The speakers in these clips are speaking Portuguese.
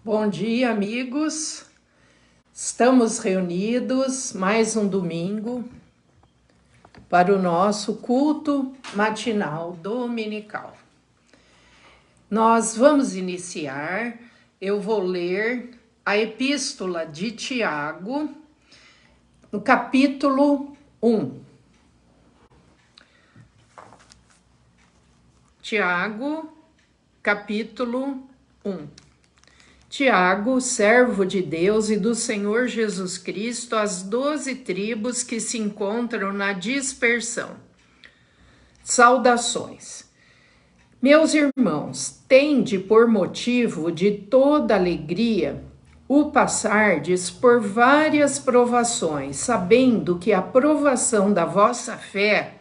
Bom dia, amigos. Estamos reunidos mais um domingo para o nosso culto matinal dominical. Nós vamos iniciar. Eu vou ler a epístola de Tiago, no capítulo 1. Tiago, capítulo 1. Tiago, servo de Deus e do Senhor Jesus Cristo, às 12 tribos que se encontram na dispersão. Saudações. Meus irmãos, tende por motivo de toda alegria o passardes por várias provações, sabendo que a provação da vossa fé,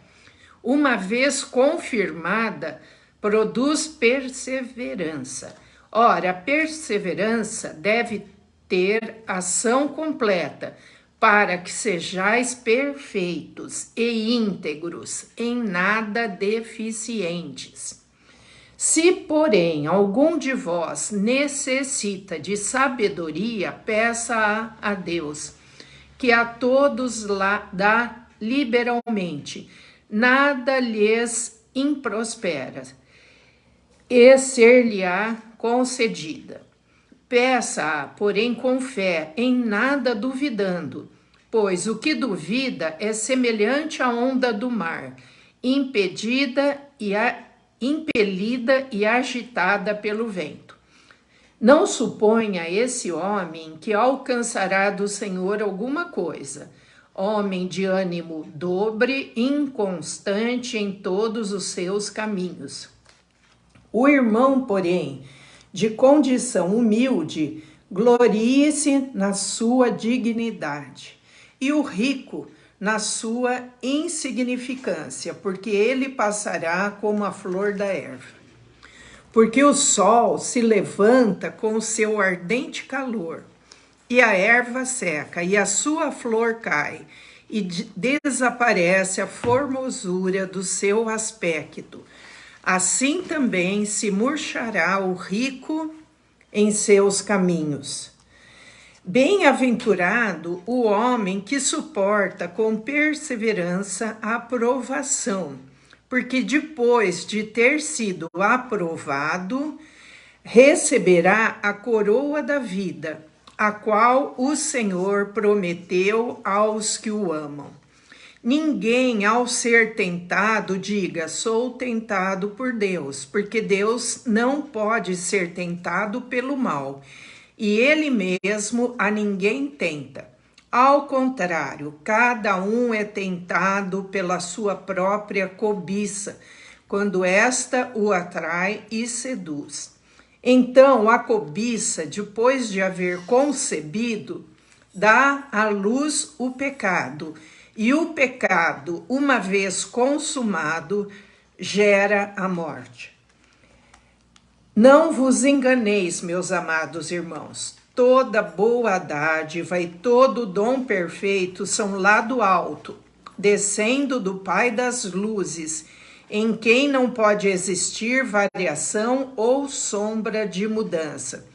uma vez confirmada, produz perseverança. Ora, a perseverança deve ter ação completa, para que sejais perfeitos e íntegros, em nada deficientes. Se, porém, algum de vós necessita de sabedoria, peça a Deus, que a todos dá liberalmente, nada lhes improspera, e ser-lhe-á concedida. Peça-a, porém, com fé, em nada duvidando, pois o que duvida é semelhante à onda do mar, impelida e agitada pelo vento. Não suponha esse homem que alcançará do Senhor alguma coisa. Homem de ânimo dobre, inconstante em todos os seus caminhos. O irmão, porém, de condição humilde, glorie-se na sua dignidade, e o rico na sua insignificância, porque ele passará como a flor da erva. Porque o sol se levanta com o seu ardente calor, e a erva seca, e a sua flor cai, e desaparece a formosura do seu aspecto. Assim também se murchará o rico em seus caminhos. Bem-aventurado o homem que suporta com perseverança a provação, porque depois de ter sido aprovado, receberá a coroa da vida, a qual o Senhor prometeu aos que o amam. Ninguém, ao ser tentado, diga, sou tentado por Deus, porque Deus não pode ser tentado pelo mal, e ele mesmo a ninguém tenta. Ao contrário, cada um é tentado pela sua própria cobiça, quando esta o atrai e seduz. Então, a cobiça, depois de haver concebido, dá à luz o pecado, e o pecado, uma vez consumado, gera a morte. Não vos enganeis, meus amados irmãos. Toda boa dádiva e todo dom perfeito são lá do alto, descendo do Pai das luzes, em quem não pode existir variação ou sombra de mudança.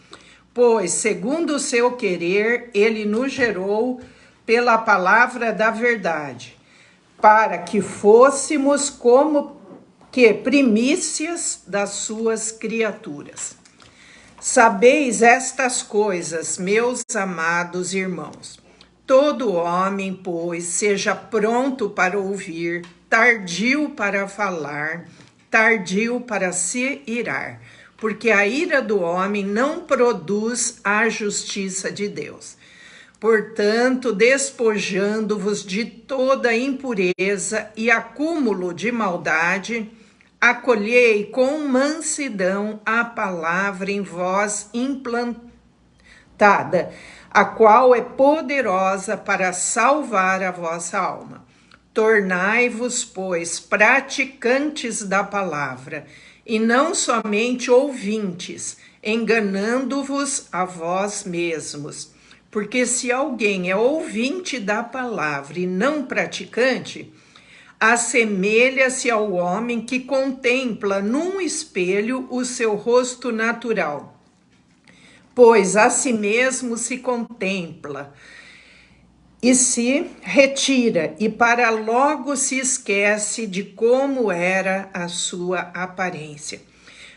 Pois, segundo o seu querer, ele nos gerou pela palavra da verdade, para que fôssemos como que primícias das suas criaturas. Sabeis estas coisas, meus amados irmãos. Todo homem, pois, seja pronto para ouvir, tardio para falar, tardio para se irar, porque a ira do homem não produz a justiça de Deus. Portanto, despojando-vos de toda impureza e acúmulo de maldade, acolhei com mansidão a palavra em vós implantada, a qual é poderosa para salvar a vossa alma. Tornai-vos, pois, praticantes da palavra, e não somente ouvintes, enganando-vos a vós mesmos. Porque se alguém é ouvinte da palavra e não praticante, assemelha-se ao homem que contempla num espelho o seu rosto natural. pois a si mesmo se contempla e se retira, e para logo se esquece de como era a sua aparência.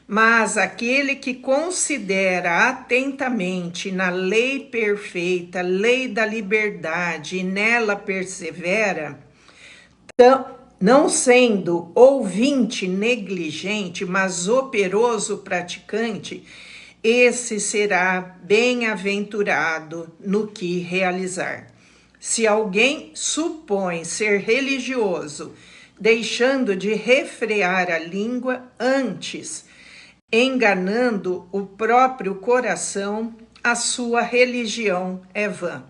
Mas aquele que considera atentamente na lei perfeita, lei da liberdade, e nela persevera, não sendo ouvinte negligente, mas operoso praticante, esse será bem-aventurado no que realizar. Se alguém supõe ser religioso, deixando de refrear a língua, antes enganando o próprio coração, a sua religião é vã.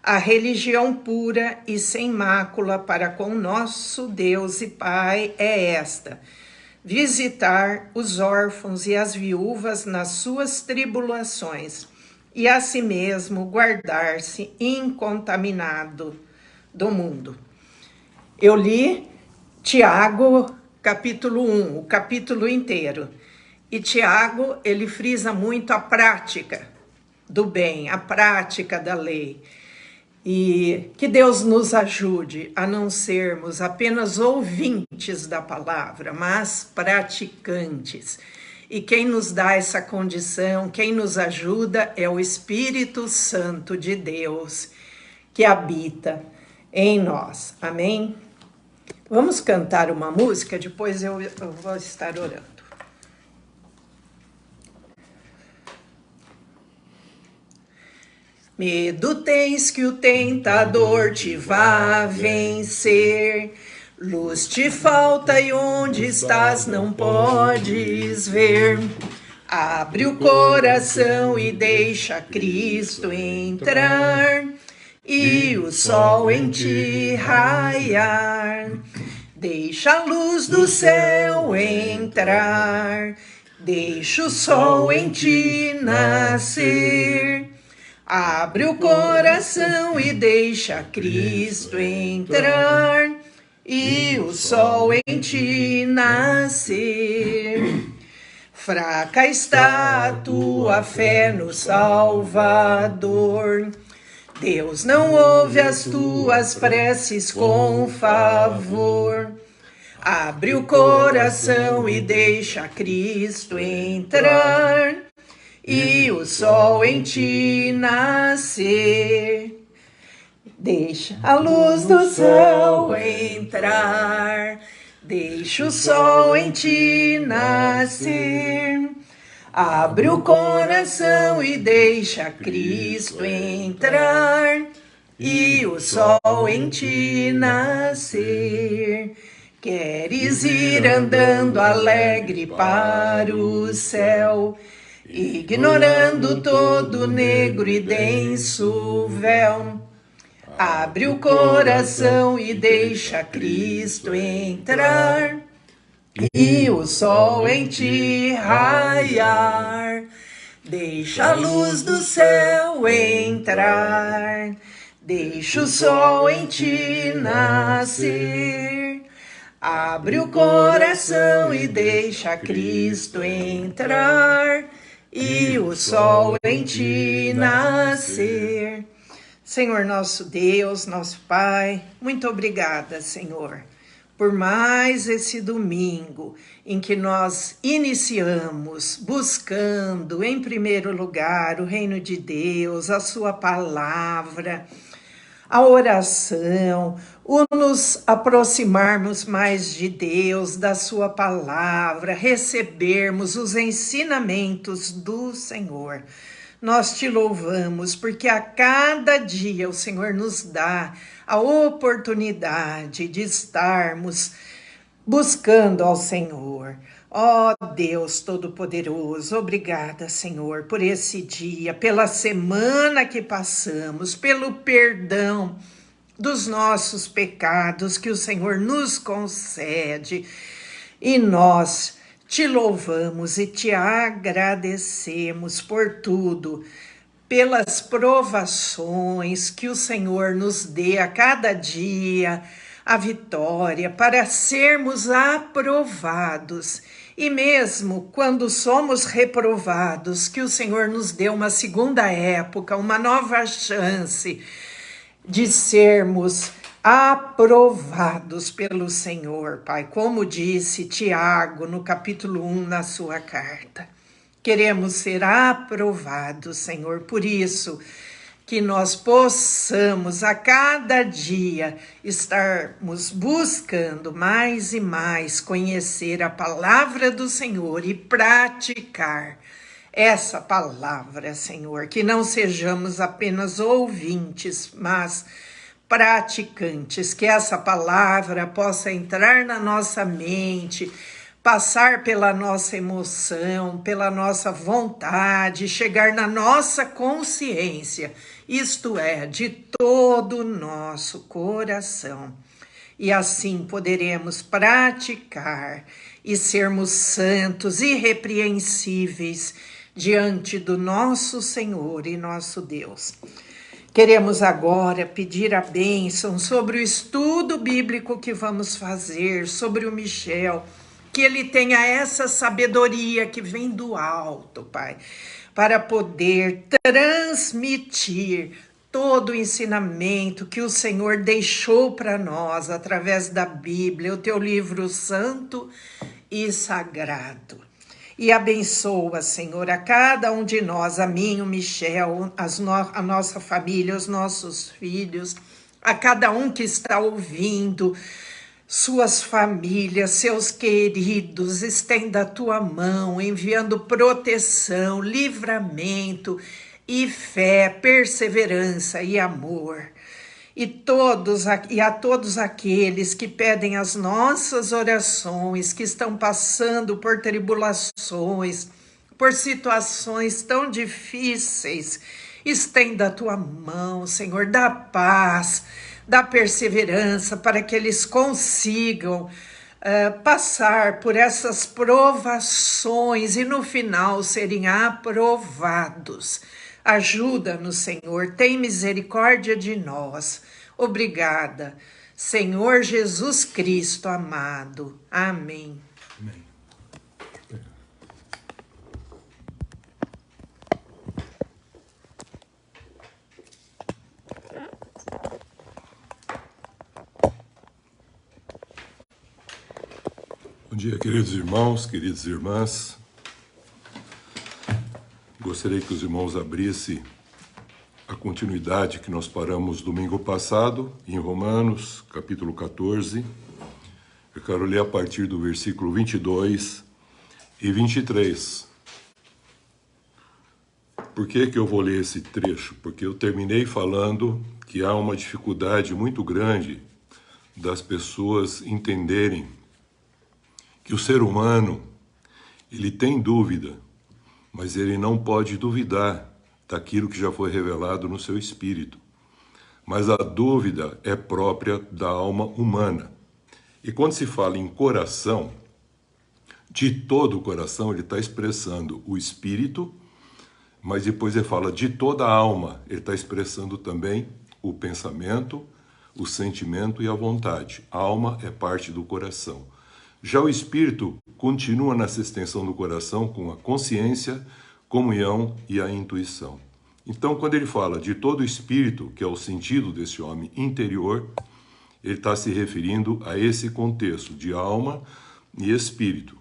A religião pura e sem mácula para com nosso Deus e Pai é esta: visitar os órfãos e as viúvas nas suas tribulações, e a si mesmo guardar-se incontaminado do mundo. Eu li Tiago, capítulo 1, o capítulo inteiro. E Tiago, ele frisa muito a prática do bem, a prática da lei. E que Deus nos ajude a não sermos apenas ouvintes da palavra, mas praticantes. E quem nos dá essa condição, quem nos ajuda é o Espírito Santo de Deus, que habita em nós. Amém? Vamos cantar uma música, depois eu vou estar orando. Medo tens que o tentador te vá vencer, luz te falta e onde estás não podes ver. Abre o coração e deixa Cristo entrar, e o sol em ti raiar. Deixa a luz do céu entrar, deixa o sol em ti nascer. Abre o coração e deixa Cristo entrar, e o sol em ti nascer. Fraca está a tua fé no Salvador, Deus não ouve as tuas preces com favor. Abre o coração e deixa Cristo entrar, e o sol em ti nascer. Deixa a luz do céu entrar, deixa o sol em ti nascer. Abre o coração e deixa Cristo entrar, e o sol em ti nascer. Queres ir andando alegre para o céu, ignorando todo negro e denso véu. Abre o coração e deixa Cristo entrar, e o sol em ti raiar. Deixa a luz do céu entrar, deixa o sol em ti nascer. Abre o coração e deixa Cristo entrar, e o sol em ti nascer. Senhor nosso Deus, nosso Pai, muito obrigada, Senhor, por mais esse domingo em que nós iniciamos buscando, em primeiro lugar, o reino de Deus, a sua palavra, a oração, o nos aproximarmos mais de Deus, da sua palavra, recebermos os ensinamentos do Senhor. Nós te louvamos porque a cada dia o Senhor nos dá a oportunidade de estarmos buscando ao Senhor. Ó Deus Todo-Poderoso, obrigada, Senhor, por esse dia, pela semana que passamos, pelo perdão dos nossos pecados que o Senhor nos concede. E nós te louvamos e te agradecemos por tudo, pelas provações que o Senhor nos dê a cada dia, a vitória, para sermos aprovados E mesmo quando somos reprovados, que o Senhor nos dê uma segunda época, uma nova chance de sermos aprovados pelo Senhor, Pai. Como disse Tiago no capítulo 1 na sua carta. Queremos ser aprovados, Senhor, por isso que nós possamos a cada dia estarmos buscando mais e mais conhecer a palavra do Senhor e praticar essa palavra, Senhor, que não sejamos apenas ouvintes, mas praticantes, que essa palavra possa entrar na nossa mente, passar pela nossa emoção, pela nossa vontade, chegar na nossa consciência, isto é, de todo o nosso coração. E assim poderemos praticar e sermos santos, irrepreensíveis diante do nosso Senhor e nosso Deus. Queremos agora pedir a bênção sobre o estudo bíblico que vamos fazer, sobre o Michel, que ele tenha essa sabedoria que vem do alto, Pai, para poder transmitir todo o ensinamento que o Senhor deixou para nós através da Bíblia, o teu livro santo e sagrado. E abençoa, Senhor, a cada um de nós, a mim, o Michel, a nossa família, os nossos filhos, a cada um que está ouvindo, suas famílias, seus queridos, estenda a tua mão, enviando proteção, livramento e fé, perseverança e amor. E a todos aqueles que pedem as nossas orações, que estão passando por tribulações, por situações tão difíceis, estenda a tua mão, Senhor, dá paz, dá perseverança para que eles consigam passar por essas provações e no final serem aprovados. Ajuda-nos, Senhor, tem misericórdia de nós. Obrigada, Senhor Jesus Cristo amado. Amém. Amém. Bom dia, queridos irmãos, queridas irmãs. Gostaria que os irmãos abrissem a continuidade que nós paramos domingo passado, em Romanos, capítulo 14. Eu quero ler a partir do versículo 22 e 23. Por que eu vou ler esse trecho? Porque eu terminei falando que há uma dificuldade muito grande das pessoas entenderem que o ser humano, ele tem dúvida, mas ele não pode duvidar daquilo que já foi revelado no seu espírito. Mas a dúvida é própria da alma humana. E quando se fala em coração, de todo o coração, ele está expressando o espírito, mas depois ele fala de toda a alma, ele está expressando também o pensamento, o sentimento e a vontade. A alma é parte do coração. Já o espírito continua nessa extensão do coração com a consciência, comunhão e a intuição. Então, quando ele fala de todo o espírito, que é o sentido desse homem interior, ele está se referindo a esse contexto de alma e espírito.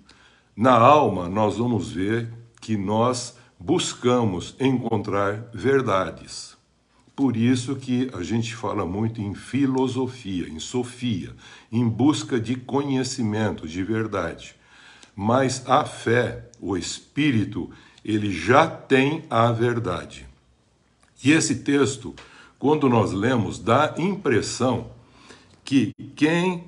Na alma, nós vamos ver que nós buscamos encontrar verdades. Por isso que a gente fala muito em filosofia, em sofia, em busca de conhecimento, de verdade. Mas a fé, o espírito, ele já tem a verdade. E esse texto, quando nós lemos, dá a impressão que quem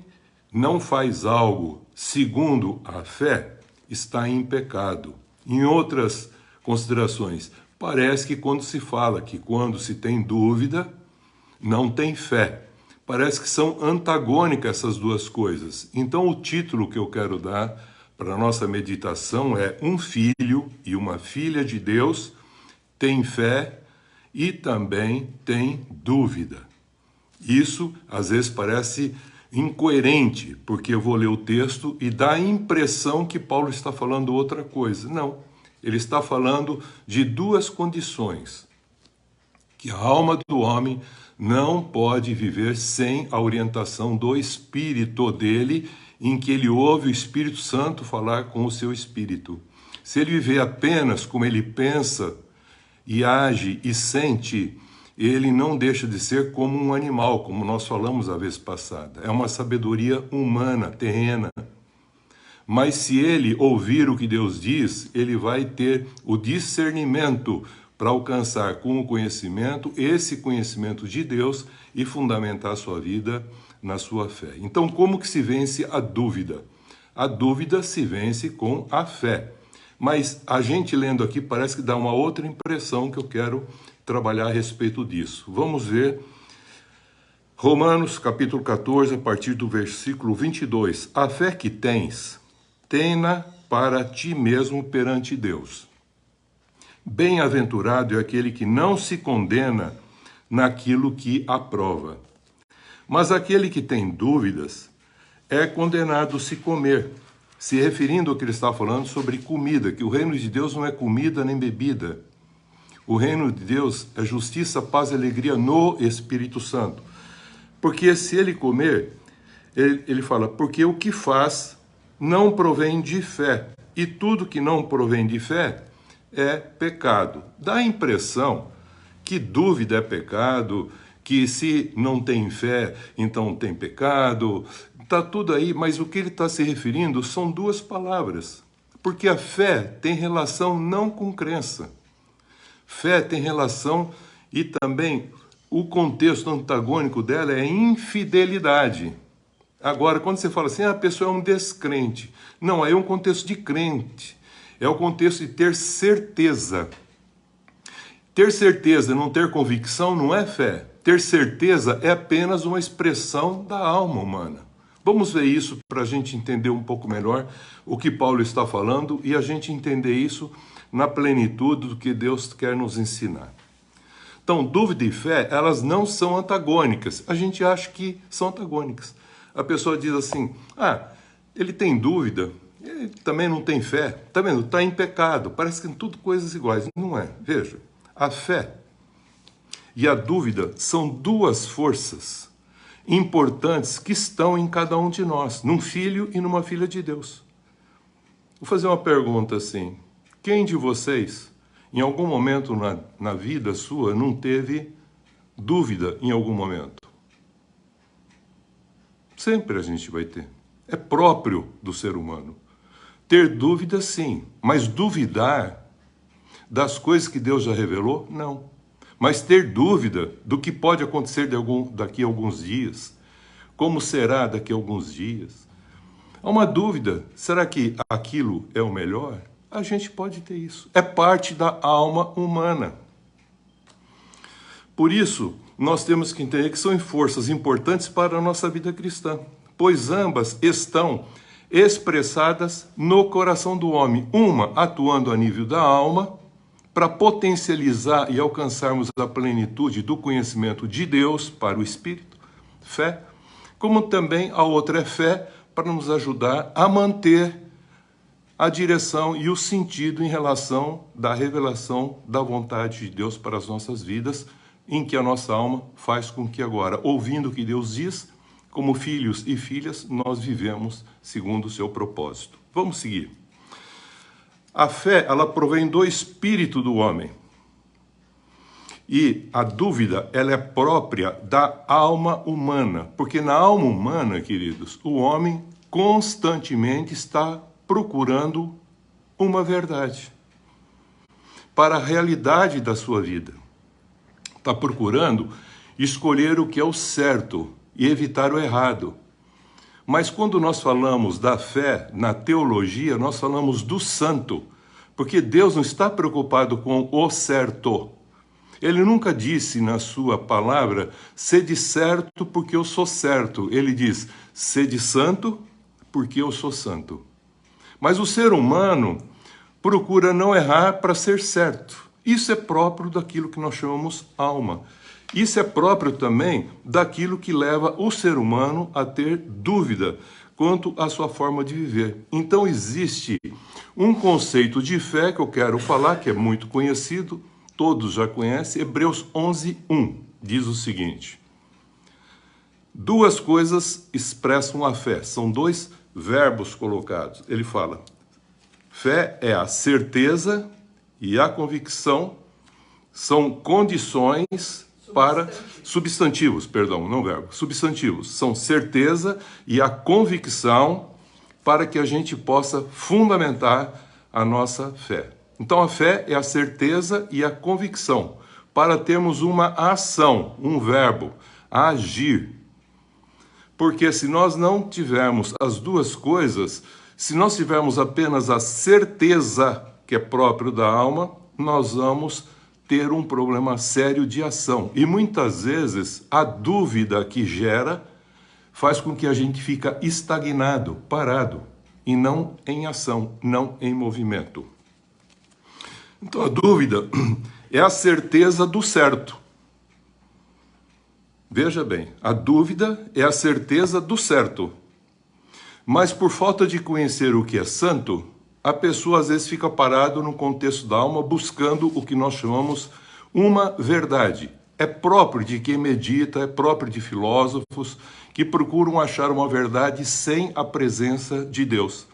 não faz algo segundo a fé está em pecado. Em outras considerações, parece que quando se fala que quando se tem dúvida, não tem fé. Parece que são antagônicas essas duas coisas. Então o título que eu quero dar para a nossa meditação é Um filho e uma filha de Deus tem fé e também tem dúvida. Isso às vezes parece incoerente, porque eu vou ler o texto e dá a impressão que Paulo está falando outra coisa. Não, ele está falando de duas condições: que a alma do homem não pode viver sem a orientação do Espírito dele, em que ele ouve o Espírito Santo falar com o seu espírito. Se ele viver apenas como ele pensa e age e sente, ele não deixa de ser como um animal, como nós falamos a vez passada. É uma sabedoria humana, terrena. Mas se ele ouvir o que Deus diz, ele vai ter o discernimento para alcançar com o conhecimento, esse conhecimento de Deus, e fundamentar a sua vida na sua fé. Então, como que se vence a dúvida? A dúvida se vence com a fé. Mas a gente lendo aqui parece que dá uma outra impressão que eu quero trabalhar a respeito disso. Vamos ver Romanos capítulo 14, a partir do versículo 22. A fé que tens, tem-na para ti mesmo perante Deus. Bem-aventurado é aquele que não se condena naquilo que aprova. Mas aquele que tem dúvidas é condenado se comer, se referindo ao que ele está falando sobre comida, que o reino de Deus não é comida nem bebida. O reino de Deus é justiça, paz e alegria no Espírito Santo. Porque se ele comer, ele fala, porque o que faz não provém de fé, e tudo que não provém de fé é pecado. Dá a impressão que dúvida é pecado, que se não tem fé, então tem pecado. Está tudo aí, mas o que ele está se referindo são duas palavras. Porque a fé tem relação não com crença. Fé tem relação e também o contexto antagônico dela é infidelidade. Agora, quando você fala assim, a pessoa é um descrente. Não, aí é um contexto de crente. É o contexto de ter certeza. Ter certeza, não ter convicção, não é fé. Ter certeza é apenas uma expressão da alma humana. Vamos ver isso para a gente entender um pouco melhor o que Paulo está falando e a gente entender isso na plenitude do que Deus quer nos ensinar. Então, dúvida e fé, elas não são antagônicas. A gente acha que são antagônicas. A pessoa diz assim, ele tem dúvida, ele também não tem fé, tá vendo? Está em pecado, parece que são tudo coisas iguais. Não é, veja, a fé e a dúvida são duas forças importantes que estão em cada um de nós, num filho e numa filha de Deus. Vou fazer uma pergunta assim, quem de vocês, em algum momento na vida sua, não teve dúvida em algum momento? Sempre a gente vai ter. É próprio do ser humano. Ter dúvida, sim, mas duvidar das coisas que Deus já revelou, não. Mas ter dúvida do que pode acontecer daqui a alguns dias, como será daqui a alguns dias. Há uma dúvida, será que aquilo é o melhor? A gente pode ter isso. É parte da alma humana. Por isso, nós temos que entender que são forças importantes para a nossa vida cristã, pois ambas estão expressadas no coração do homem, uma atuando a nível da alma, para potencializar e alcançarmos a plenitude do conhecimento de Deus para o Espírito, fé, como também a outra é fé para nos ajudar a manter a direção e o sentido em relação da revelação da vontade de Deus para as nossas vidas, em que a nossa alma faz com que agora, ouvindo o que Deus diz, como filhos e filhas, nós vivemos segundo o seu propósito. Vamos seguir. A fé, ela provém do espírito do homem. E a dúvida, ela é própria da alma humana. Porque na alma humana, queridos, o homem constantemente está procurando uma verdade para a realidade da sua vida. Está procurando escolher o que é o certo e evitar o errado. Mas quando nós falamos da fé na teologia, nós falamos do santo, porque Deus não está preocupado com o certo. Ele nunca disse na sua palavra, sede certo porque eu sou certo. Ele diz, sede santo porque eu sou santo. Mas o ser humano procura não errar para ser certo. Isso é próprio daquilo que nós chamamos alma. Isso é próprio também daquilo que leva o ser humano a ter dúvida quanto à sua forma de viver. Então existe um conceito de fé que eu quero falar, que é muito conhecido, todos já conhecem, Hebreus 11:1, diz o seguinte: duas coisas expressam a fé, são dois verbos colocados. Ele fala, fé é a certeza e a convicção são condições para substantivos, perdão, não verbo, substantivos, são certeza e a convicção para que a gente possa fundamentar a nossa fé. Então a fé é a certeza e a convicção para termos uma ação, um verbo, agir. Porque se nós não tivermos as duas coisas, se nós tivermos apenas a certeza que é próprio da alma, nós vamos ter um problema sério de ação. E muitas vezes a dúvida que gera faz com que a gente fica estagnado, parado, e não em ação, não em movimento. Então a dúvida é a certeza do certo. Veja bem, a dúvida é a certeza do certo. Mas por falta de conhecer o que é santo, a pessoa às vezes fica parado no contexto da alma buscando o que nós chamamos uma verdade. É próprio de quem medita, é próprio de filósofos que procuram achar uma verdade sem a presença de Deus.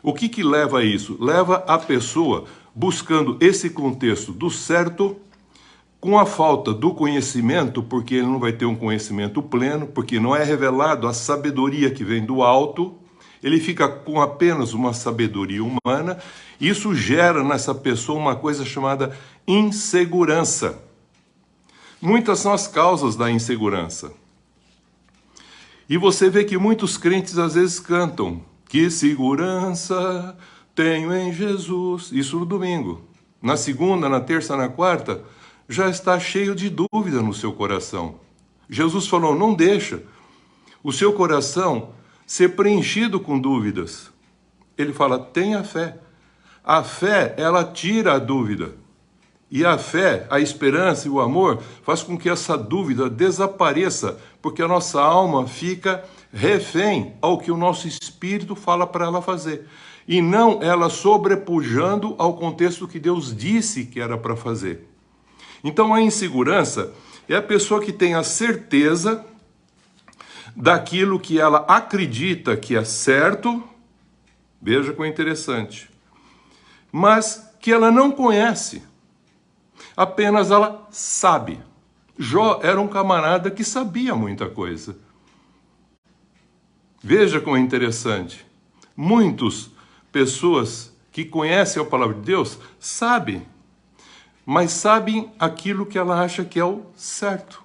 O que leva a isso? Leva a pessoa buscando esse contexto do certo com a falta do conhecimento, porque ele não vai ter um conhecimento pleno, porque não é revelado a sabedoria que vem do alto. Ele fica com apenas uma sabedoria humana, e isso gera nessa pessoa uma coisa chamada insegurança. Muitas são as causas da insegurança. E você vê que muitos crentes às vezes cantam, que segurança tenho em Jesus, isso no domingo. Na segunda, na terça, na quarta, já está cheio de dúvida no seu coração. Jesus falou, não deixa o seu coração ser preenchido com dúvidas. Ele fala, tenha fé. A fé, ela tira a dúvida. E a fé, a esperança e o amor faz com que essa dúvida desapareça, porque a nossa alma fica refém ao que o nosso espírito fala para ela fazer. E não ela sobrepujando ao contexto que Deus disse que era para fazer. Então a insegurança é a pessoa que tem a certeza daquilo que ela acredita que é certo, veja como é interessante, mas que ela não conhece, apenas ela sabe. Jó era um camarada que sabia muita coisa. Veja como é interessante. Muitas pessoas que conhecem a palavra de Deus sabem, mas sabem aquilo que ela acha que é o certo.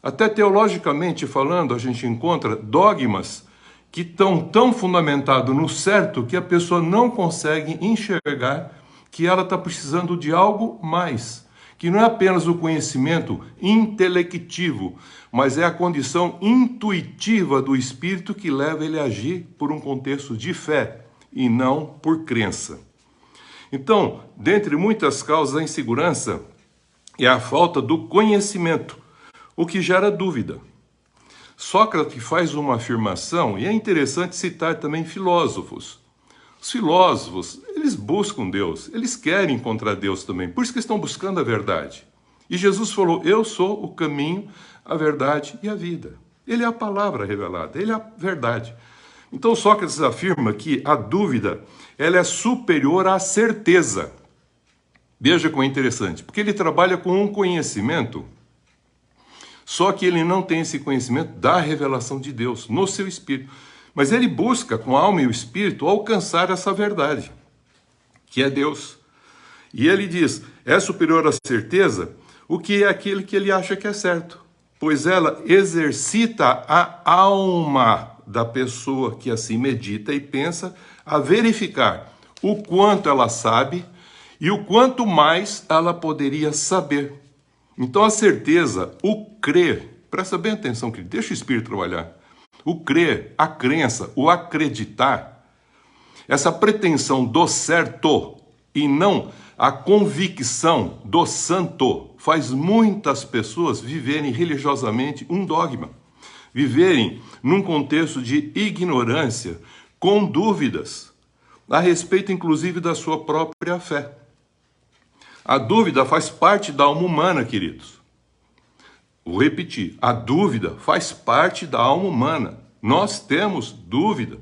Até teologicamente falando, a gente encontra dogmas que estão tão fundamentados no certo que a pessoa não consegue enxergar que ela está precisando de algo mais, que não é apenas o conhecimento intelectivo, mas é a condição intuitiva do espírito que leva ele a agir por um contexto de fé e não por crença. Então, dentre muitas causas da insegurança, é a falta do conhecimento, o que gera dúvida. Sócrates faz uma afirmação, e é interessante citar também filósofos. Os filósofos, eles buscam Deus, eles querem encontrar Deus também, por isso que estão buscando a verdade. E Jesus falou, eu sou o caminho, a verdade e a vida. Ele é a palavra revelada, ele é a verdade. Então Sócrates afirma que a dúvida, ela é superior à certeza. Veja como é interessante, porque ele trabalha com um conhecimento, só que ele não tem esse conhecimento da revelação de Deus no seu espírito. Mas ele busca, com a alma e o espírito, alcançar essa verdade, que é Deus. E ele diz, é superior à certeza o que é aquele que ele acha que é certo, pois ela exercita a alma da pessoa que assim medita e pensa a verificar o quanto ela sabe e o quanto mais ela poderia saber. Então a certeza, o crer, presta bem atenção, querido, deixa o Espírito trabalhar. O crer, a crença, o acreditar, essa pretensão do certo e não a convicção do santo, faz muitas pessoas viverem religiosamente um dogma, viverem num contexto de ignorância, com dúvidas, a respeito inclusive da sua própria fé. A dúvida faz parte da alma humana, queridos. Vou repetir, a dúvida faz parte da alma humana. Nós temos dúvida.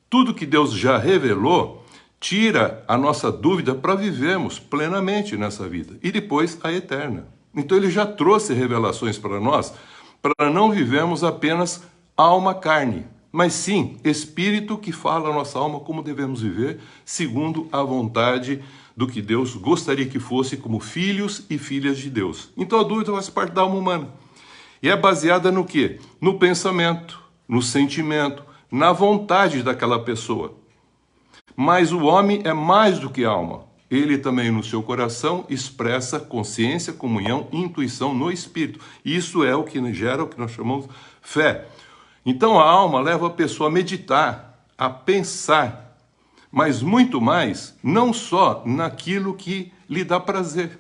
Tudo que Deus já revelou tira a nossa dúvida para vivermos plenamente nessa vida e depois a eterna. Então ele já trouxe revelações para nós, para não vivermos apenas alma, carne, mas sim espírito que fala a nossa alma como devemos viver, segundo a vontade do que Deus gostaria que fosse como filhos e filhas de Deus. Então a dúvida faz parte da alma humana. E é baseada no quê? No pensamento, no sentimento, na vontade daquela pessoa. Mas o homem é mais do que alma. Ele também no seu coração expressa consciência, comunhão, intuição no espírito. Isso é o que gera o que nós chamamos fé. Então a alma leva a pessoa a meditar, a pensar, mas muito mais, não só naquilo que lhe dá prazer,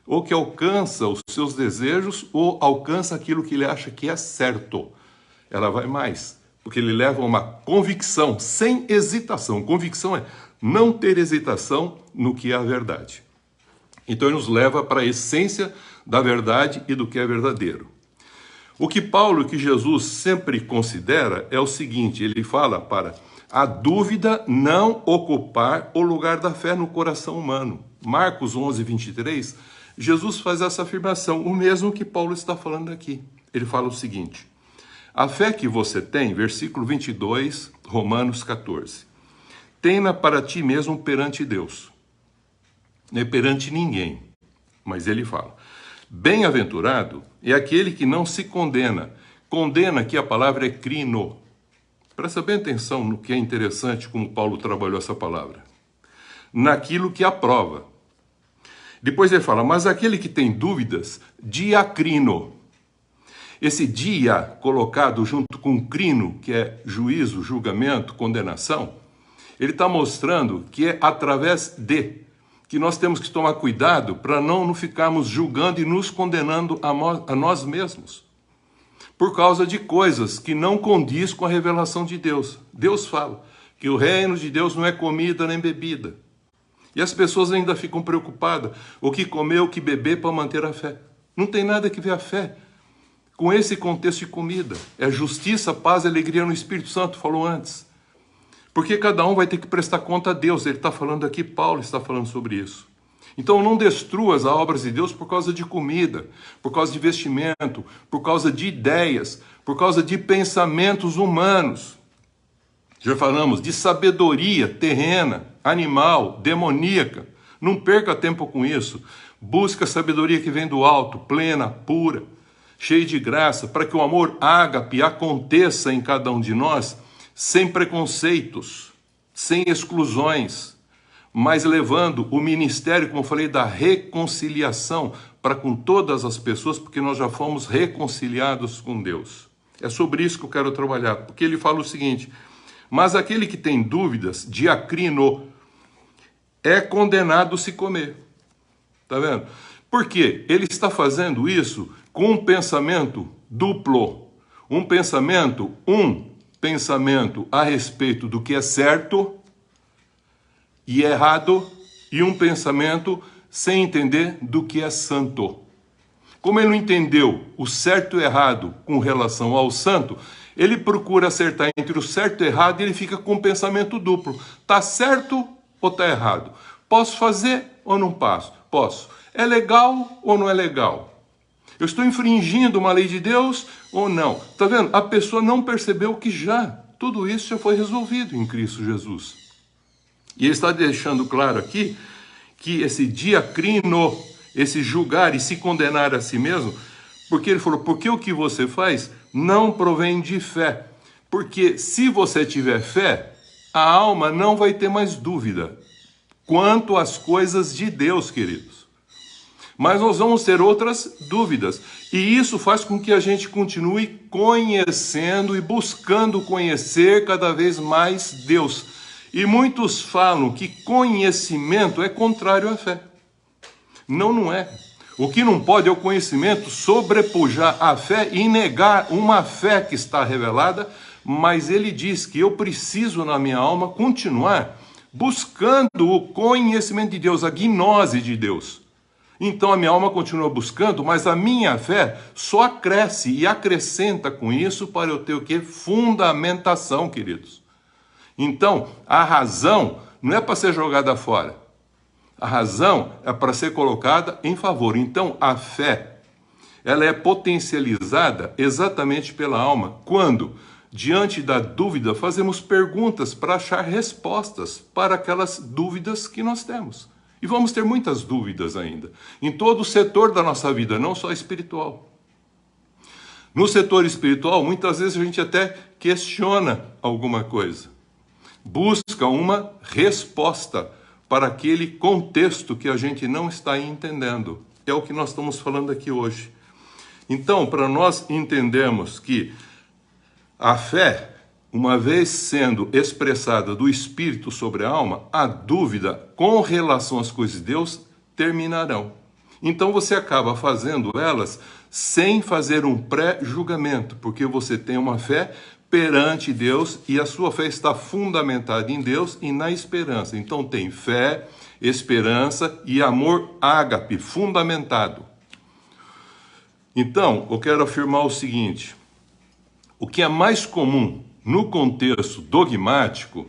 ou que alcança os seus desejos, ou alcança aquilo que ele acha que é certo. Ela vai mais, porque ele leva a uma convicção, sem hesitação. Convicção é não ter hesitação no que é a verdade. Então ele nos leva para a essência da verdade e do que é verdadeiro. O que Paulo, que Jesus sempre considera é o seguinte, ele fala para a dúvida não ocupar o lugar da fé no coração humano. Marcos 11, 23, Jesus faz essa afirmação, o mesmo que Paulo está falando aqui. Ele fala o seguinte, a fé que você tem, versículo 22, Romanos 14, tenha para ti mesmo perante Deus, não é perante ninguém, mas ele fala, bem-aventurado é aquele que não se condena. Condena, aqui a palavra é crino. Presta bem atenção no que é interessante, como Paulo trabalhou essa palavra. Naquilo que aprova. Depois ele fala, mas aquele que tem dúvidas, diacrino. Esse dia colocado junto com crino, que é juízo, julgamento, condenação, ele está mostrando que é através de, que nós temos que tomar cuidado para não ficarmos julgando e nos condenando a nós mesmos. Por causa de coisas que não condiz com a revelação de Deus. Deus fala que o reino de Deus não é comida nem bebida. E as pessoas ainda ficam preocupadas o que comer, o que beber para manter a fé. Não tem nada que ver a fé com esse contexto de comida. É justiça, paz e alegria no Espírito Santo, falou antes. Porque cada um vai ter que prestar conta a Deus. Ele está falando aqui, Paulo está falando sobre isso. Então não destruas as obras de Deus por causa de comida, por causa de vestimento, por causa de ideias, por causa de pensamentos humanos. Já falamos de sabedoria terrena, animal, demoníaca. Não perca tempo com isso. Busca a sabedoria que vem do alto, plena, pura, cheia de graça, para que o amor ágape aconteça em cada um de nós, sem preconceitos, sem exclusões, mas levando o ministério, como eu falei, da reconciliação para com todas as pessoas, porque nós já fomos reconciliados com Deus. É sobre isso que eu quero trabalhar, porque ele fala o seguinte, mas aquele que tem dúvidas, diacrino, é condenado se comer. Tá vendo? Porque ele está fazendo isso com um pensamento duplo, um pensamento a respeito do que é certo e errado, e um pensamento sem entender do que é santo. Como ele não entendeu o certo e o errado com relação ao santo, ele procura acertar entre o certo e o errado e ele fica com um pensamento duplo. Tá certo ou tá errado? Posso fazer ou não posso? É legal ou não é legal? Eu estou infringindo uma lei de Deus ou não? Tá vendo? A pessoa não percebeu que tudo isso já foi resolvido em Cristo Jesus. E ele está deixando claro aqui que esse diacrino, esse julgar e se condenar a si mesmo, porque ele falou, porque o que você faz não provém de fé. Porque se você tiver fé, a alma não vai ter mais dúvida quanto às coisas de Deus, queridos. Mas nós vamos ter outras dúvidas. E isso faz com que a gente continue conhecendo e buscando conhecer cada vez mais Deus. E muitos falam que conhecimento é contrário à fé. Não é. O que não pode é o conhecimento sobrepujar a fé e negar uma fé que está revelada, mas ele diz que eu preciso na minha alma continuar buscando o conhecimento de Deus, a gnose de Deus. Então a minha alma continua buscando, mas a minha fé só cresce e acrescenta com isso para eu ter o quê? Fundamentação, queridos. Então, a razão não é para ser jogada fora. A razão é para ser colocada em favor. Então, a fé, ela é potencializada exatamente pela alma. Quando, diante da dúvida, fazemos perguntas para achar respostas para aquelas dúvidas que nós temos. E vamos ter muitas dúvidas ainda, em todo o setor da nossa vida, não só espiritual. No setor espiritual, muitas vezes a gente até questiona alguma coisa. Busca uma resposta para aquele contexto que a gente não está entendendo. É o que nós estamos falando aqui hoje. Então, para nós entendermos que a fé, uma vez sendo expressada do Espírito sobre a alma, a dúvida com relação às coisas de Deus terminarão. Então você acaba fazendo elas sem fazer um pré-julgamento, porque você tem uma fé perante Deus e a sua fé está fundamentada em Deus e na esperança. Então tem fé, esperança e amor ágape, fundamentado. Então, eu quero afirmar o seguinte: o que é mais comum no contexto dogmático,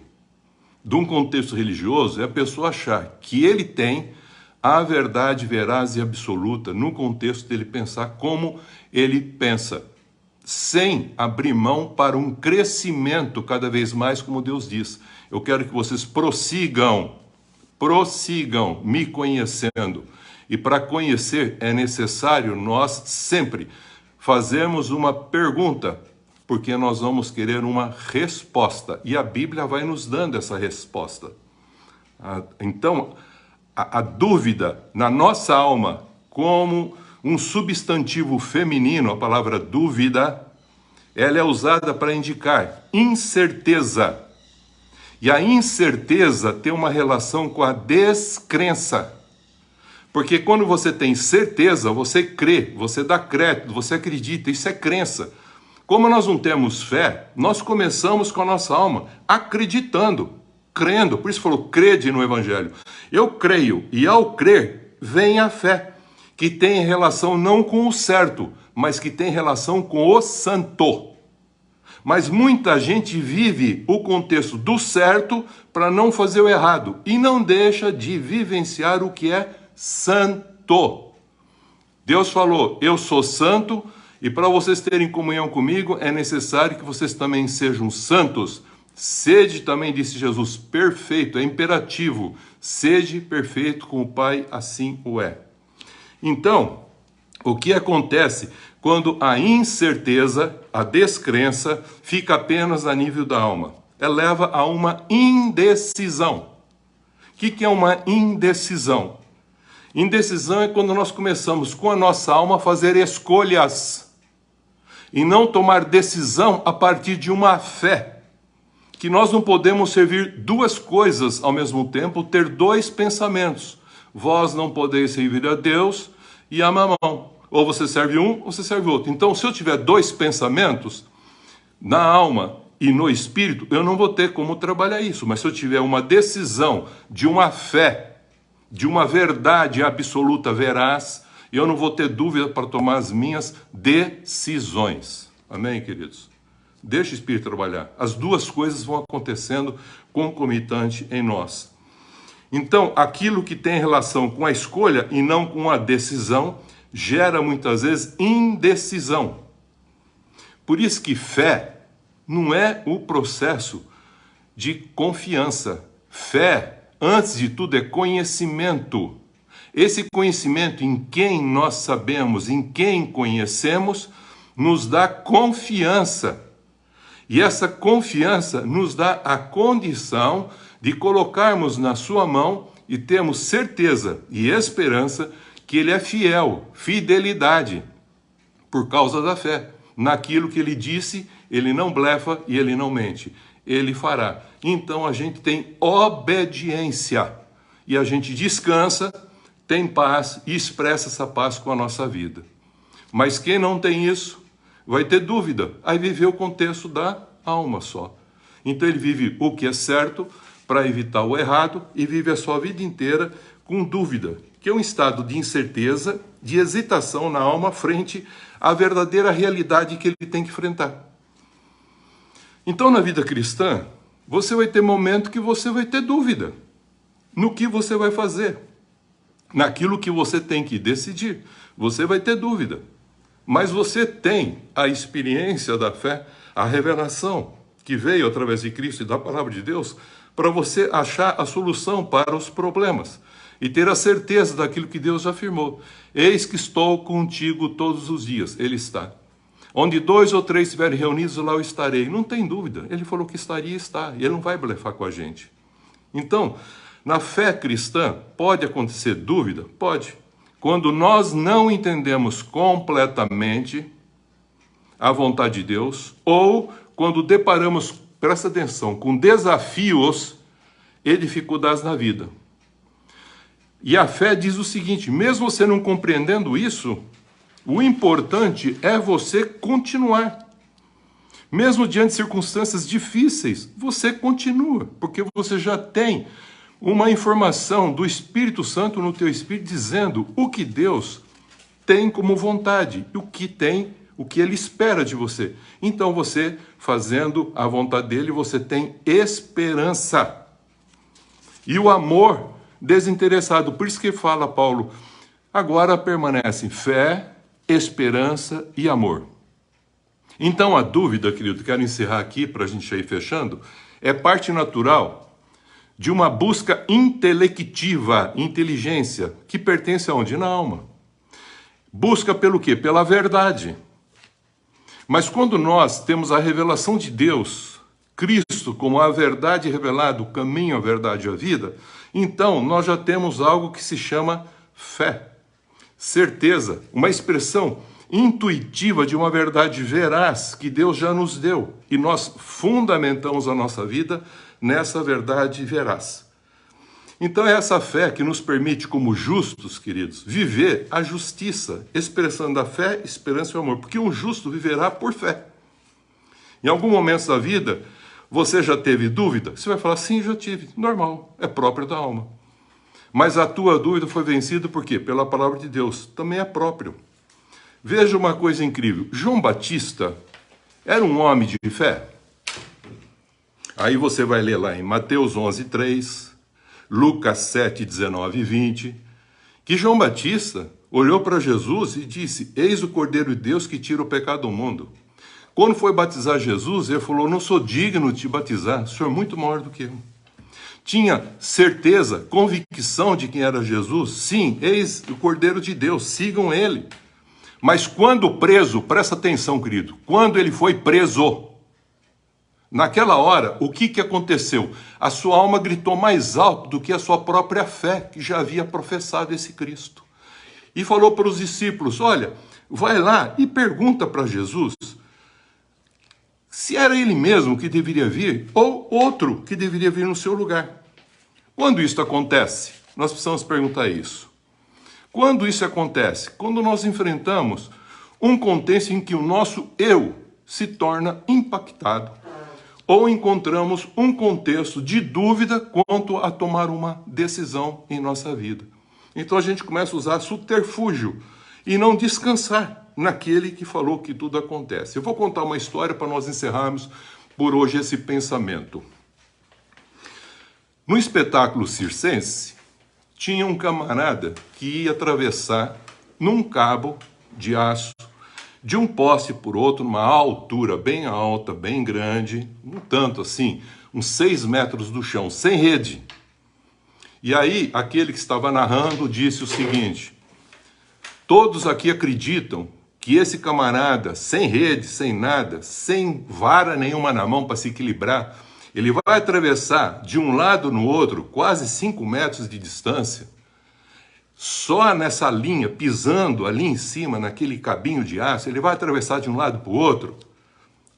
de um contexto religioso, é a pessoa achar que ele tem a verdade veraz e absoluta no contexto dele pensar como ele pensa, sem abrir mão para um crescimento cada vez mais, como Deus diz. Eu quero que vocês prossigam me conhecendo. E para conhecer é necessário nós sempre fazermos uma pergunta, porque nós vamos querer uma resposta. E a Bíblia vai nos dando essa resposta. Então, a dúvida na nossa alma, como um substantivo feminino, a palavra dúvida, ela é usada para indicar incerteza. E a incerteza tem uma relação com a descrença. Porque quando você tem certeza, você crê, você dá crédito, você acredita, isso é crença. Como nós não temos fé, nós começamos com a nossa alma acreditando, crendo. Por isso falou, crede no Evangelho. Eu creio, e ao crer, vem a fé, que tem relação não com o certo, mas que tem relação com o santo. Mas muita gente vive o contexto do certo para não fazer o errado e não deixa de vivenciar o que é santo. Deus falou, eu sou santo, e para vocês terem comunhão comigo é necessário que vocês também sejam santos. Sede também, disse Jesus, perfeito, é imperativo. Sede perfeito como o Pai assim o é. Então, o que acontece quando a incerteza, a descrença, fica apenas a nível da alma? Ela leva a uma indecisão. O que é uma indecisão? Indecisão é quando nós começamos com a nossa alma a fazer escolhas e não tomar decisão a partir de uma fé. Que nós não podemos servir duas coisas ao mesmo tempo, ter dois pensamentos. Vós não podeis servir a Deus e a mamão. Ou você serve um, ou você serve outro. Então, se eu tiver dois pensamentos, na alma e no espírito, eu não vou ter como trabalhar isso. Mas se eu tiver uma decisão de uma fé, de uma verdade absoluta, veraz, eu não vou ter dúvida para tomar as minhas decisões. Amém, queridos? Deixa o Espírito trabalhar. As duas coisas vão acontecendo concomitante em nós. Então, aquilo que tem relação com a escolha e não com a decisão, gera muitas vezes indecisão. Por isso que fé não é o processo de confiança. Fé, antes de tudo, é conhecimento. Esse conhecimento em quem nós sabemos, em quem conhecemos, nos dá confiança. E essa confiança nos dá a condição de colocarmos na sua mão e termos certeza e esperança que ele é fiel, fidelidade, por causa da fé. Naquilo que ele disse, ele não blefa e ele não mente. Ele fará. Então a gente tem obediência e a gente descansa tem paz e expressa essa paz com a nossa vida. Mas quem não tem isso vai ter dúvida. Aí vive o contexto da alma só. Então ele vive o que é certo para evitar o errado e vive a sua vida inteira com dúvida, que é um estado de incerteza, de hesitação na alma frente à verdadeira realidade que ele tem que enfrentar. Então na vida cristã, você vai ter momento que você vai ter dúvida no que você vai fazer, naquilo que você tem que decidir. Você vai ter dúvida. Mas você tem a experiência da fé, a revelação que veio através de Cristo e da palavra de Deus, para você achar a solução para os problemas e ter a certeza daquilo que Deus afirmou. Eis que estou contigo todos os dias. Ele está. Onde 2 ou 3 estiverem reunidos, lá eu estarei. Não tem dúvida. Ele falou que estaria e está. E ele não vai blefar com a gente. Então, na fé cristã, pode acontecer dúvida? Pode. Quando nós não entendemos completamente a vontade de Deus, ou quando deparamos, presta atenção, com desafios e dificuldades na vida. E a fé diz o seguinte, mesmo você não compreendendo isso, o importante é você continuar. Mesmo diante de circunstâncias difíceis, você continua, porque você já tem uma informação do Espírito Santo no teu espírito dizendo o que Deus tem como vontade, o que Ele espera de você. Então você, fazendo a vontade dEle, você tem esperança. E o amor desinteressado, por isso que fala Paulo, agora permanecem fé, esperança e amor. Então a dúvida, querido, quero encerrar aqui para a gente ir fechando, é parte natural de uma busca intelectiva, inteligência, que pertence aonde? Na alma. Busca pelo quê? Pela verdade. Mas quando nós temos a revelação de Deus, Cristo como a verdade revelada, o caminho, a verdade e a vida, então nós já temos algo que se chama fé. Certeza, uma expressão intuitiva de uma verdade veraz que Deus já nos deu. E nós fundamentamos a nossa vida nessa verdade veraz. Então é essa fé que nos permite, como justos, queridos, viver a justiça, expressando a fé, esperança e amor. Porque um justo viverá por fé. Em algum momento da vida, você já teve dúvida? Você vai falar, sim, já tive. Normal, é próprio da alma. Mas a tua dúvida foi vencida por quê? Pela palavra de Deus. Também é próprio. Veja uma coisa incrível. João Batista era um homem de fé. Aí você vai ler lá em Mateus 11:3, Lucas 7:19 e 20, que João Batista olhou para Jesus e disse, eis o Cordeiro de Deus que tira o pecado do mundo. Quando foi batizar Jesus, ele falou, não sou digno de te batizar, o senhor é muito maior do que eu. Tinha certeza, convicção de quem era Jesus? Sim, eis o Cordeiro de Deus, sigam ele. Mas quando preso, presta atenção, querido, quando ele foi preso, naquela hora, o que aconteceu? A sua alma gritou mais alto do que a sua própria fé, que já havia professado esse Cristo. E falou para os discípulos, olha, vai lá e pergunta para Jesus se era ele mesmo que deveria vir ou outro que deveria vir no seu lugar. Quando isso acontece? Nós precisamos perguntar isso. Quando isso acontece? Quando nós enfrentamos um contexto em que o nosso eu se torna impactado ou encontramos um contexto de dúvida quanto a tomar uma decisão em nossa vida. Então a gente começa a usar subterfúgio e não descansar naquele que falou que tudo acontece. Eu vou contar uma história para nós encerrarmos por hoje esse pensamento. No espetáculo circense, tinha um camarada que ia atravessar num cabo de aço, de um poste por outro, numa altura bem alta, bem grande, um tanto assim, uns 6 metros do chão, sem rede. E aí, aquele que estava narrando disse o seguinte, todos aqui acreditam que esse camarada, sem rede, sem nada, sem vara nenhuma na mão para se equilibrar, ele vai atravessar de um lado no outro, quase 5 metros de distância, só nessa linha, pisando ali em cima, naquele cabinho de aço, ele vai atravessar de um lado para o outro.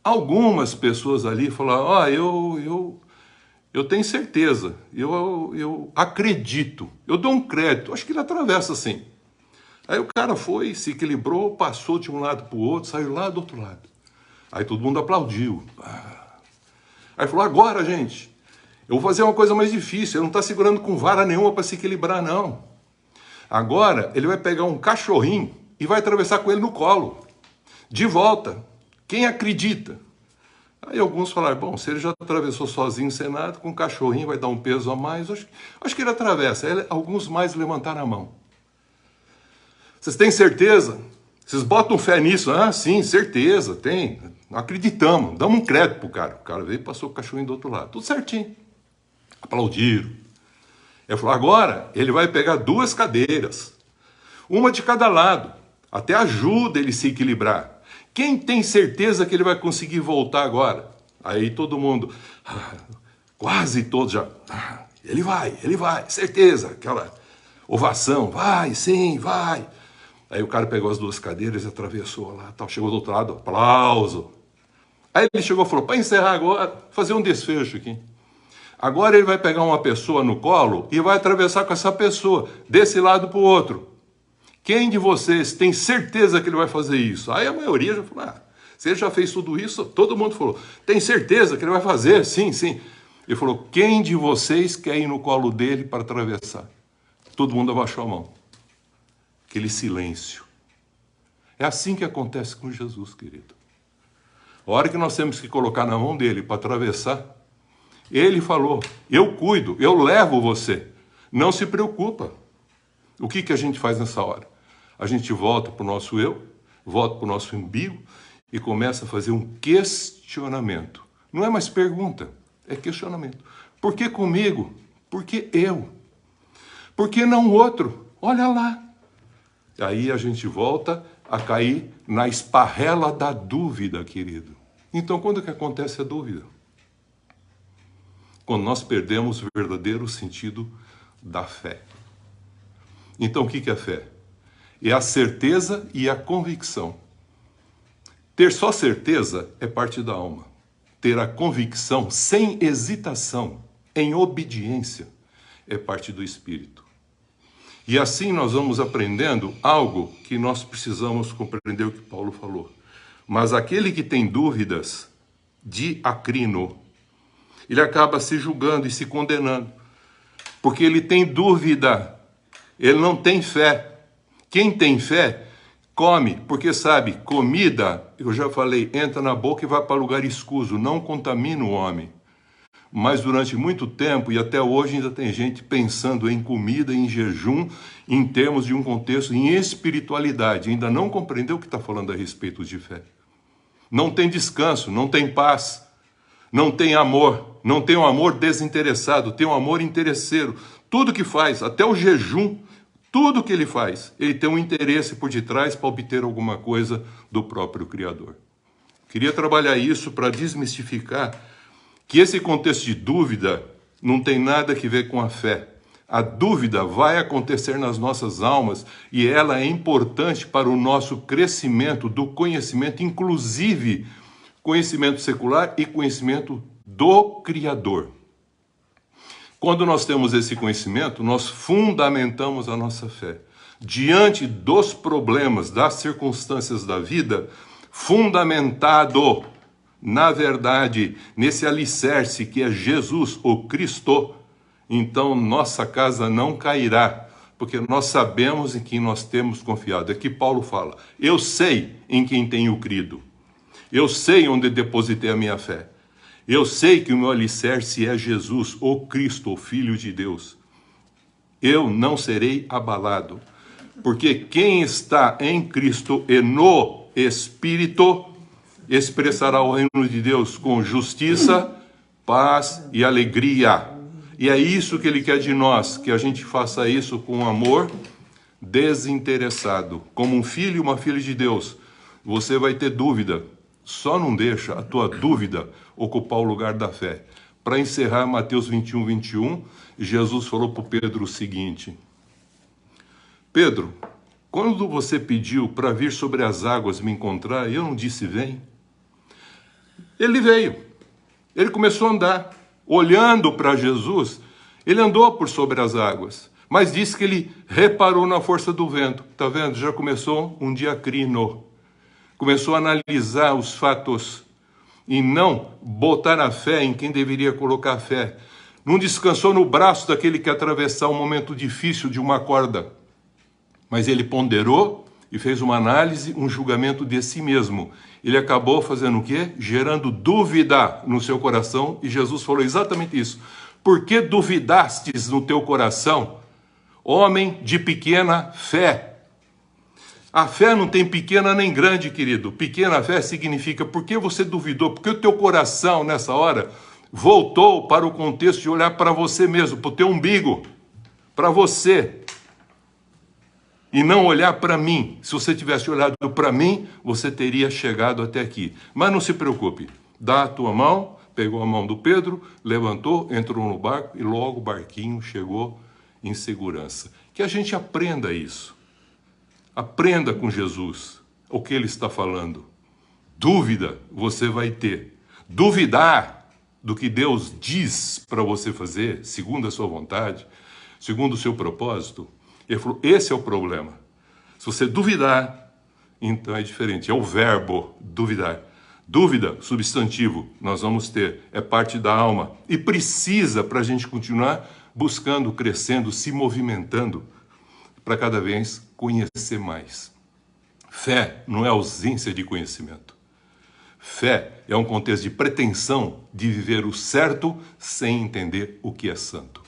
Algumas pessoas ali falaram, eu tenho certeza, eu acredito, eu dou um crédito, acho que ele atravessa assim. Aí o cara foi, se equilibrou, passou de um lado para o outro, saiu lá do outro lado. Aí todo mundo aplaudiu. Aí falou, agora, gente, eu vou fazer uma coisa mais difícil, ele não está segurando com vara nenhuma para se equilibrar, não. Agora, ele vai pegar um cachorrinho e vai atravessar com ele no colo. De volta. Quem acredita? Aí alguns falaram, bom, se ele já atravessou sozinho sem nada, com um cachorrinho vai dar um peso a mais, acho que ele atravessa. Aí, alguns mais levantaram a mão. Vocês têm certeza? Vocês botam fé nisso? Ah, sim, certeza, tem. Acreditamos, damos um crédito pro cara. O cara veio e passou o cachorrinho do outro lado. Tudo certinho. Aplaudiram. Ele falou, agora ele vai pegar 2 cadeiras. Uma de cada lado. Até ajuda ele se equilibrar. Quem tem certeza que ele vai conseguir voltar agora? Aí todo mundo, quase todos já, ele vai, certeza. Aquela ovação, vai, sim, vai. Aí o cara pegou as 2 cadeiras e atravessou lá, tal, chegou do outro lado, aplauso. Aí ele chegou e falou, para encerrar agora, fazer um desfecho aqui. Agora ele vai pegar uma pessoa no colo e vai atravessar com essa pessoa, desse lado para o outro. Quem de vocês tem certeza que ele vai fazer isso? Aí a maioria já falou, se ele já fez tudo isso, todo mundo falou, tem certeza que ele vai fazer? Sim, sim. Ele falou, quem de vocês quer ir no colo dele para atravessar? Todo mundo abaixou a mão. Aquele silêncio. É assim que acontece com Jesus, querido. A hora que nós temos que colocar na mão dele para atravessar, ele falou, eu cuido, eu levo você. Não se preocupa. O que a gente faz nessa hora? A gente volta para o nosso eu, volta para o nosso umbigo e começa a fazer um questionamento. Não é mais pergunta, é questionamento. Por que comigo? Por que eu? Por que não o outro? Olha lá. Aí a gente volta a cair na esparrela da dúvida, querido. Então, quando que acontece a dúvida? Quando nós perdemos o verdadeiro sentido da fé. Então, o que é fé? É a certeza e a convicção. Ter só certeza é parte da alma. Ter a convicção sem hesitação, em obediência, é parte do espírito. E assim nós vamos aprendendo algo que nós precisamos compreender o que Paulo falou. Mas aquele que tem dúvidas, diacrino, ele acaba se julgando e se condenando. Porque ele tem dúvida, ele não tem fé. Quem tem fé, come, porque sabe, comida, eu já falei, entra na boca e vai para lugar escuso, não contamina o homem. Mas durante muito tempo, e até hoje ainda tem gente pensando em comida, em jejum, em termos de um contexto, em espiritualidade. Ainda não compreendeu o que está falando a respeito de fé. Não tem descanso, não tem paz, não tem amor, não tem um amor desinteressado, tem um amor interesseiro. Tudo que faz, até o jejum, tudo que ele faz, ele tem um interesse por detrás para obter alguma coisa do próprio Criador. Queria trabalhar isso para desmistificar que esse contexto de dúvida não tem nada a ver com a fé. A dúvida vai acontecer nas nossas almas e ela é importante para o nosso crescimento do conhecimento, inclusive conhecimento secular e conhecimento do Criador. Quando nós temos esse conhecimento, nós fundamentamos a nossa fé. Diante dos problemas, das circunstâncias da vida, fundamentado, na verdade, nesse alicerce que é Jesus, o Cristo, então nossa casa não cairá, porque nós sabemos em quem nós temos confiado. É que Paulo fala, eu sei em quem tenho crido, eu sei onde depositei a minha fé, eu sei que o meu alicerce é Jesus, o Cristo, o Filho de Deus. Eu não serei abalado, porque quem está em Cristo e no Espírito expressará o reino de Deus com justiça, paz e alegria. E é isso que ele quer de nós, que a gente faça isso com amor desinteressado. Como um filho e uma filha de Deus, você vai ter dúvida. Só não deixa a tua dúvida ocupar o lugar da fé. Para encerrar, Mateus 21, 21, Jesus falou para Pedro o seguinte: Pedro, quando você pediu para vir sobre as águas me encontrar, eu não disse vem? Ele veio, ele começou a andar. olhando para Jesus, ele andou por sobre as águas, mas disse que ele reparou na força do vento. Está vendo? Já começou um diacrino. Começou a analisar os fatos e não botar a fé em quem deveria colocar a fé. Não descansou no braço daquele que atravessar um momento difícil de uma corda. Mas ele ponderou e fez uma análise, um julgamento de si mesmo. Ele acabou fazendo o quê? Gerando dúvida no seu coração. E Jesus falou exatamente isso. Por que duvidastes no teu coração, homem de pequena fé? A fé não tem pequena nem grande, querido. Pequena fé significa porque você duvidou, porque o teu coração, nessa hora, voltou para o contexto de olhar para você mesmo, para o teu umbigo, para você, e não olhar para mim. Se você tivesse olhado para mim, você teria chegado até aqui. Mas não se preocupe, dá a tua mão, pegou a mão do Pedro, levantou, entrou no barco e logo o barquinho chegou em segurança. Que a gente aprenda isso. Aprenda com Jesus o que ele está falando. Dúvida você vai ter. Duvidar do que Deus diz para você fazer, segundo a sua vontade, segundo o seu propósito, ele falou, esse é o problema. Se você duvidar, então é diferente. É o verbo duvidar. Dúvida, substantivo, nós vamos ter. É parte da alma. E precisa para a gente continuar buscando, crescendo, se movimentando, para cada vez conhecer mais. Fé não é ausência de conhecimento. Fé é um contexto de pretensão de viver o certo sem entender o que é santo.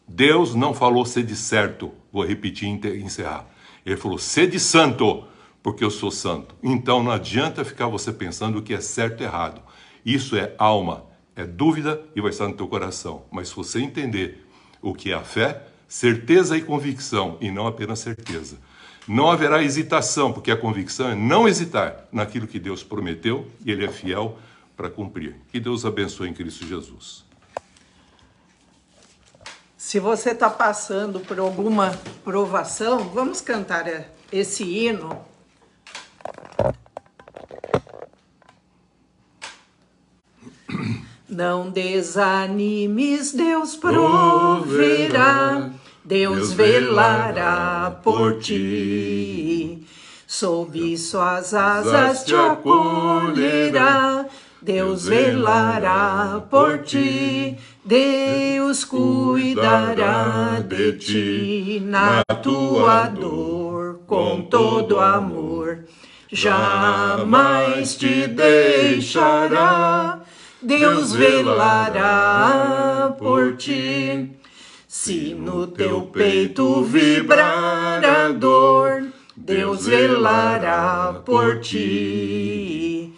Deus não falou sede certo, vou repetir e encerrar. Ele falou sede santo, porque eu sou santo. Então não adianta ficar você pensando o que é certo e errado. Isso é alma, é dúvida e vai estar no teu coração. Mas se você entender o que é a fé, certeza e convicção, e não apenas certeza. Não haverá hesitação, porque a convicção é não hesitar naquilo que Deus prometeu e Ele é fiel para cumprir. Que Deus abençoe em Cristo Jesus. Se você está passando por alguma provação, vamos cantar esse hino. Não desanimes, Deus proverá, Deus velará por ti. Sob suas asas te acolherá, Deus velará por ti. Deus cuidará de ti na tua dor, com todo amor. Jamais te deixará, Deus velará por ti. Se no teu peito vibrar a dor, Deus velará por ti.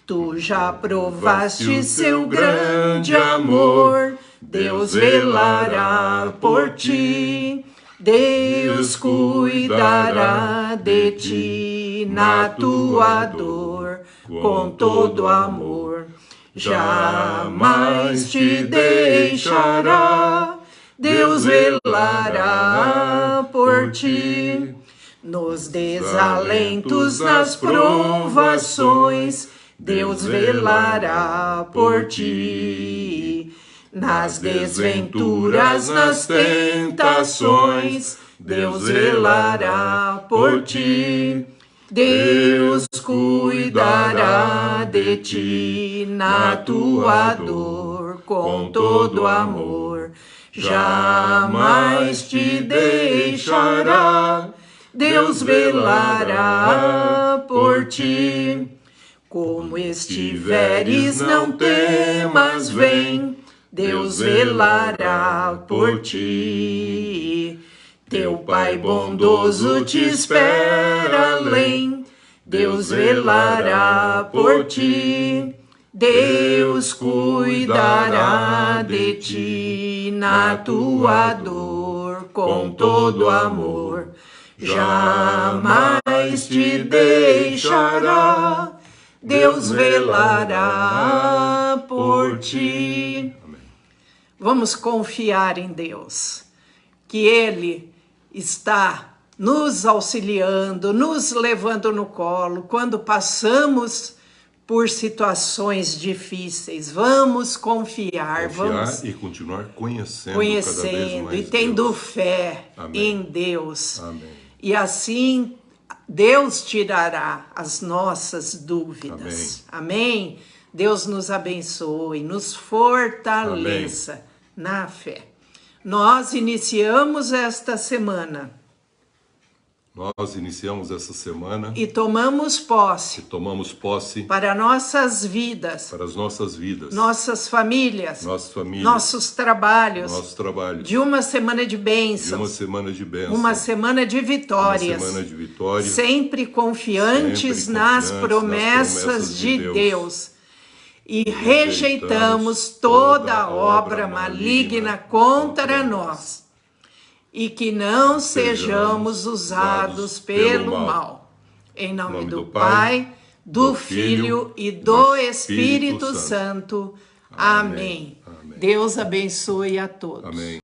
Tu já provaste seu grande amor, Deus velará por ti. Deus cuidará de ti na tua dor, com todo amor. Jamais te deixará, Deus velará por ti. Nos desalentos, nas provações, Deus velará por ti. Nas desventuras, nas tentações, Deus velará por ti. Deus cuidará de ti na tua dor, com todo amor. Jamais te deixará, Deus velará por ti. Como estiveres, não temas, vem, Deus velará por ti. Teu Pai bondoso te espera além, Deus velará por ti. Deus cuidará de ti na tua dor, com todo amor. Jamais te deixará, Deus velará por ti. Vamos confiar em Deus, que Ele está nos auxiliando, nos levando no colo, quando passamos por situações difíceis. Vamos confiar, vamos e continuar conhecendo cada vez mais e tendo Deus. fé Amém. em Deus. Amém. E assim Deus tirará as nossas dúvidas. Amém? Deus nos abençoe, nos fortaleça na fé. Nós iniciamos esta semana. Nós iniciamos essa semana E tomamos posse para nossas vidas, para as nossas vidas, nossas famílias, nossos trabalhos, de uma semana de bênçãos, uma semana de vitórias, sempre confiantes nas promessas de Deus. E rejeitamos toda obra maligna contra nós. E que não sejamos usados pelo mal. Em nome do Pai, do Filho e do Espírito Santo. Amém. Deus abençoe a todos. Amém.